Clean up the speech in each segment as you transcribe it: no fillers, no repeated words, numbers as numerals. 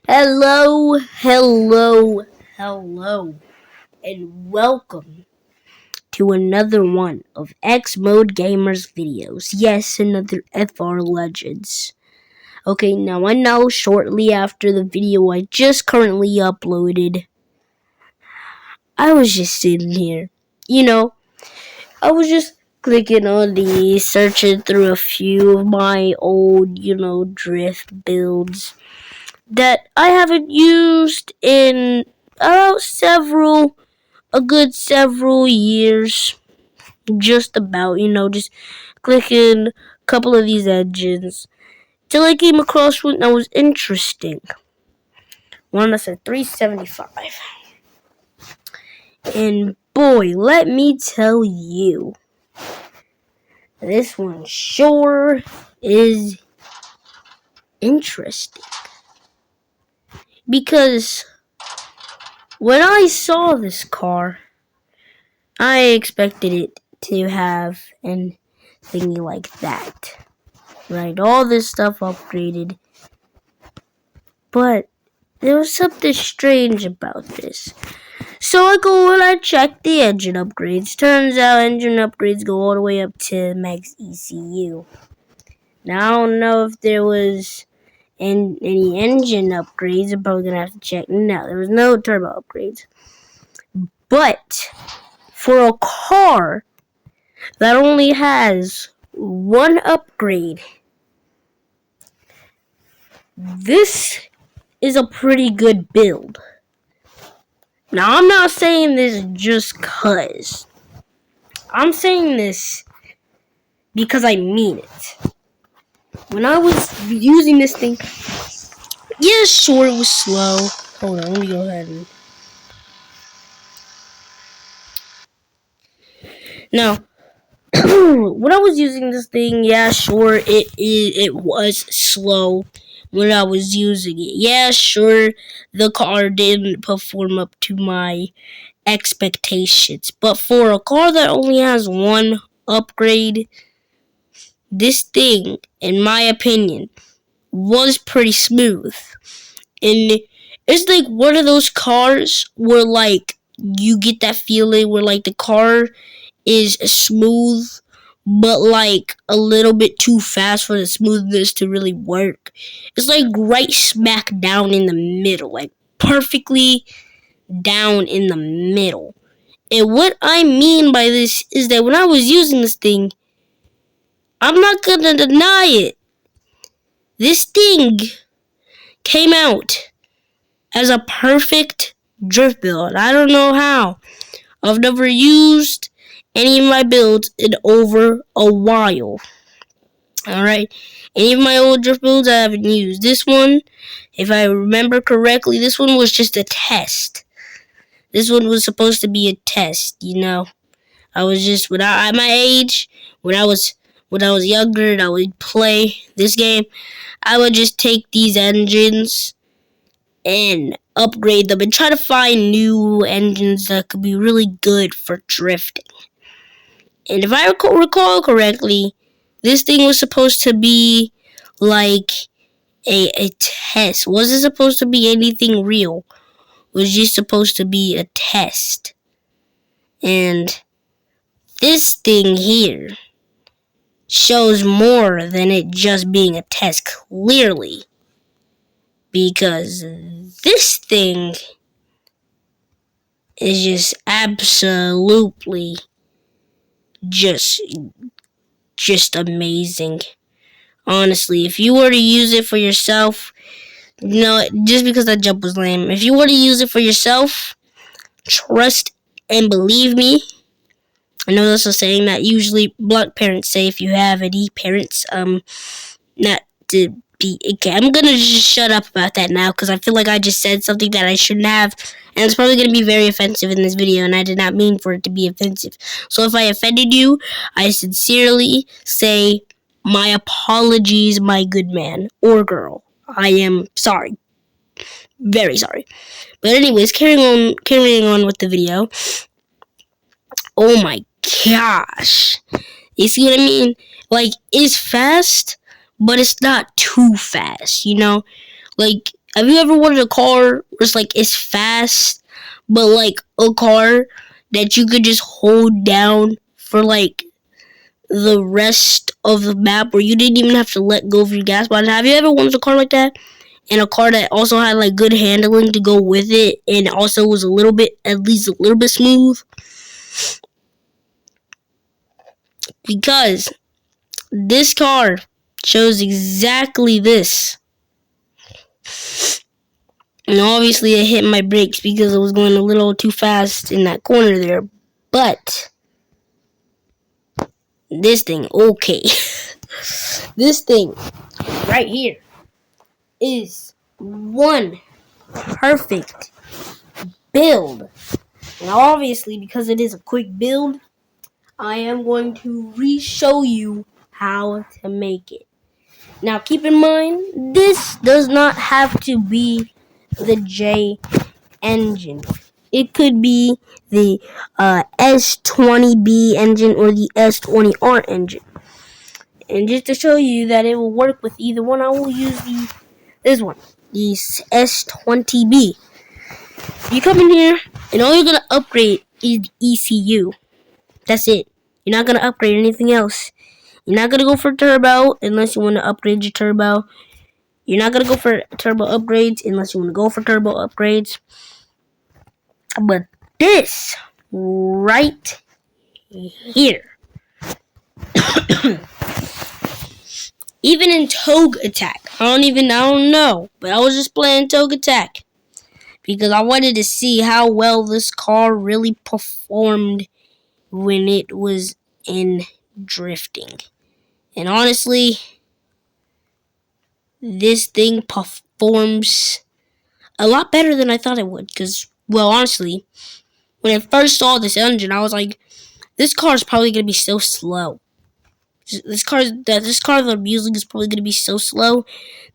Hello, hello, hello, and welcome to another one of X Mode Gamers videos. Yes, another FR Legends. Okay, now I know shortly after the video I just currently uploaded, I was just sitting here. I was just clicking on these, searching through a few of my old, drift builds that I haven't used in a good several years. Just about, just clicking a couple of these engines till I came across one that was interesting. One that's a 375. And boy, let me tell you, this one sure is interesting. Because when I saw this car, I expected it to have an thingy like that. Right? All this stuff upgraded. But there was something strange about this. So I go and I check the engine upgrades. Turns out engine upgrades go all the way up to max ECU. Now I don't know if there was any engine upgrades. I'm probably gonna have to check. No, there was no turbo upgrades. But for a car that only has one upgrade, this is a pretty good build. Now, I'm not saying this just cuz. I'm saying this because I mean it. When I was using this thing, yeah, sure, it was slow. Hold on, let me go ahead and... Now, when I was using this thing, yeah, sure, it was slow when I was using it. Yeah, sure, the car didn't perform up to my expectations. But for a car that only has one upgrade, this thing, in my opinion, was pretty smooth. And it's like one of those cars where, like, you get that feeling where, like, the car is smooth, but, like, a little bit too fast for the smoothness to really work. It's, like, right smack down in the middle. Like, perfectly down in the middle. And what I mean by this is that when I was using this thing, I'm not gonna deny it. This thing came out as a perfect drift build. I don't know how. I've never used any of my builds in over a while. Alright? Any of my old drift builds I haven't used. This one, if I remember correctly, this one was just a test. This one was supposed to be a test, I was just at my age, when I was younger and I would play this game, I would just take these engines and upgrade them and try to find new engines that could be really good for drifting. And if I recall correctly, this thing was supposed to be like a test. Wasn't supposed to be anything real. It was just supposed to be a test. And this thing here shows more than it just being a test, clearly. Because this thing is just absolutely just amazing. Honestly, if you were to use it for yourself, just because that jump was lame, if you were to use it for yourself, trust and believe me, I know that's a saying that usually black parents say if you have any parents, not to be, okay, I'm gonna just shut up about that now, because I feel like I just said something that I shouldn't have, and it's probably gonna be very offensive in this video, and I did not mean for it to be offensive. So if I offended you, I sincerely say my apologies, my good man or girl. I am sorry. Very sorry. But anyways, carrying on with the video. Oh my gosh. You see what I mean? Like, it's fast, but it's not too fast, Like, Have you ever wanted a car where it's fast, but like a car that you could just hold down for like the rest of the map, where you didn't even have to let go of your gas button? Have you ever wanted a car like that? And a car that also had like good handling to go with it, and also was at least a little bit smooth? Because this car shows exactly this. And obviously I hit my brakes because I was going a little too fast in that corner there. But this thing, okay. This thing right here is one perfect build. And obviously, because it is a quick build, I am going to re-show you how to make it. Now, keep in mind, this does not have to be the J engine. It could be the S20B engine or the S20R engine. And just to show you that it will work with either one, I will use this one, the S20B. You come in here, and all you're going to upgrade is the ECU. That's it. You're not going to upgrade anything else. You're not going to go for turbo unless you want to upgrade your turbo. You're not going to go for turbo upgrades unless you want to go for turbo upgrades. But this right here, even in Togue Attack, I don't know, but I was just playing Togue Attack because I wanted to see how well this car really performed when it was in drifting. And honestly, this thing performs a lot better than I thought it would. Because, well, honestly, when I first saw this engine, I was like, this car is probably going to be so slow. This car that I'm using is probably going to be so slow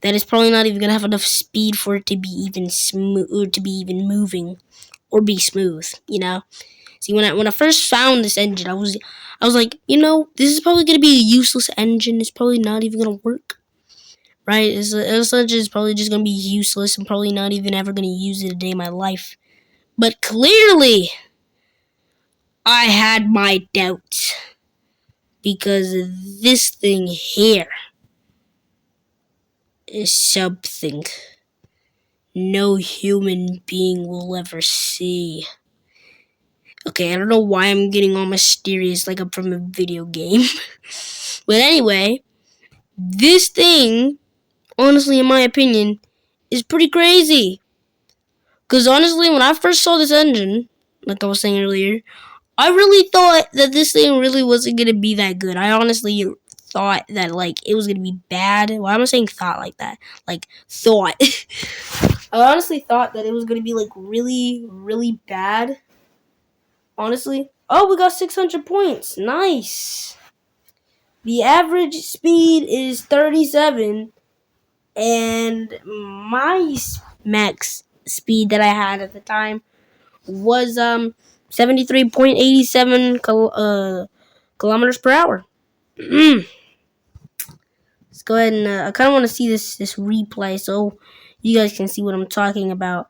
that it's probably not even going to have enough speed for it to be even smooth, or to be even moving, or be smooth. You know. See, when I first found this engine, I was like, this is probably going to be a useless engine. It's probably not even going to work. Right? This engine is probably just going to be useless. I'm probably not even ever going to use it a day in my life. But clearly, I had my doubts. Because this thing here is something no human being will ever see. Okay, I don't know why I'm getting all mysterious like I'm from a video game. But anyway, this thing, honestly, in my opinion, is pretty crazy. Because honestly, when I first saw this engine, like I was saying earlier, I really thought that this thing really wasn't going to be that good. I honestly thought that, it was going to be bad. Why am I saying thought like that? Like, thought. I honestly thought that it was going to be, really, really bad. Honestly. Oh, we got 600 points. Nice. The average speed is 37. And my max speed that I had at the time was 73.87 kilometers per hour. Let's go ahead and I kind of want to see this replay so you guys can see what I'm talking about.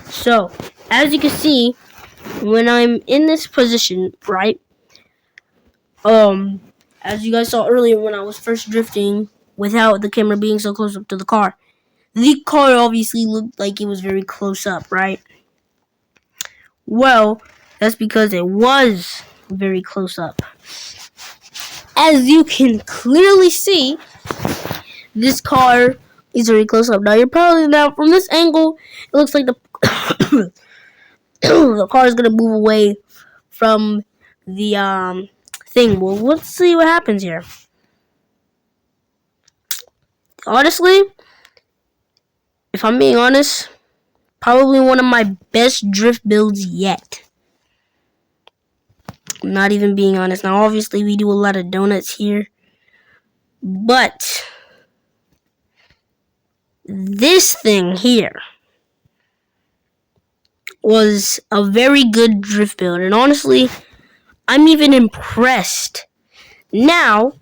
So as you can see, when I'm in this position, right? As you guys saw earlier when I was first drifting without the camera being so close up to the car obviously looked like it was very close up, right? Well, that's because it was very close up. As you can clearly see, this car is very close up. Now, from this angle, it looks like the the car is going to move away from the thing. Well, let's see what happens here. Honestly, if I'm being honest, probably one of my best drift builds yet. I'm not even being honest. Now, obviously, we do a lot of donuts here. But this thing here was a very good drift build. And honestly, I'm even impressed. Now,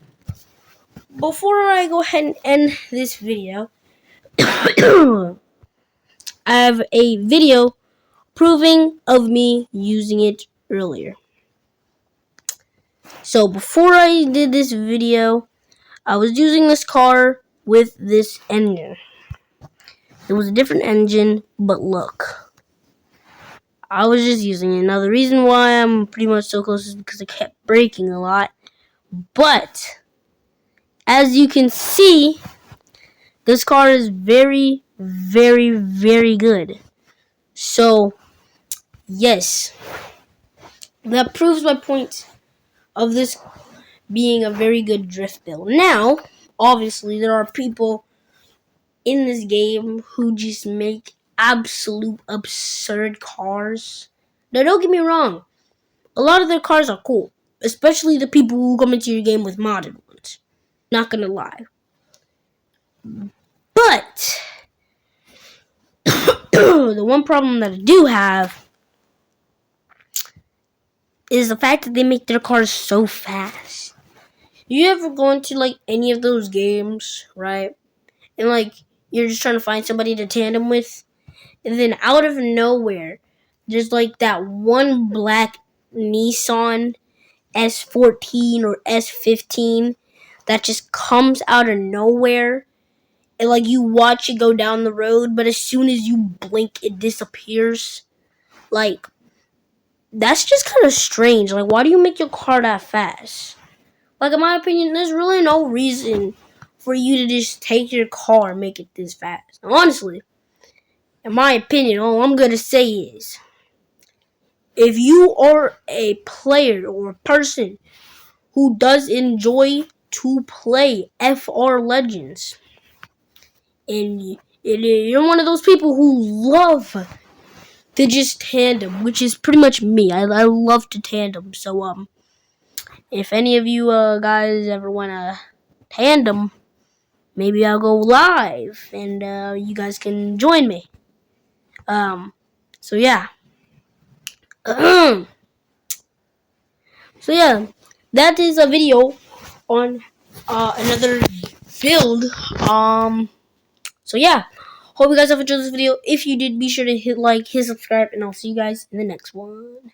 before I go ahead and end this video, I have a video proving of me using it earlier. So before I did this video, I was using this car with this engine. It was a different engine, but look. I was just using it. Now the reason why I'm pretty much so close is because it kept breaking a lot. But as you can see, this car is very, very, very good. So, yes, that proves my point of this being a very good drift build. Now, obviously, there are people in this game who just make absolute absurd cars. Now, don't get me wrong. A lot of their cars are cool, especially the people who come into your game with modded ones. Not gonna lie. But the one problem that I do have is the fact that they make their cars so fast. You ever go into like any of those games, right? And like you're just trying to find somebody to tandem with, and then out of nowhere, there's like that one black Nissan S14 or S15 that just comes out of nowhere, and like you watch it go down the road, but as soon as you blink, it disappears. Like, that's just kind of strange. Like, why do you make your car that fast? Like, in my opinion, there's really no reason for you to just take your car and make it this fast. Now, honestly, in my opinion, all I'm gonna say is, if you are a player or a person who does enjoy to play FR Legends, and you're one of those people who love to just tandem, which is pretty much me. I love to tandem. So if any of you guys ever want to tandem, maybe I'll go live and you guys can join me. So yeah. So yeah, that is a video on another build. So yeah, hope you guys have enjoyed this video. If you did, be sure to hit like, hit subscribe, and I'll see you guys in the next one.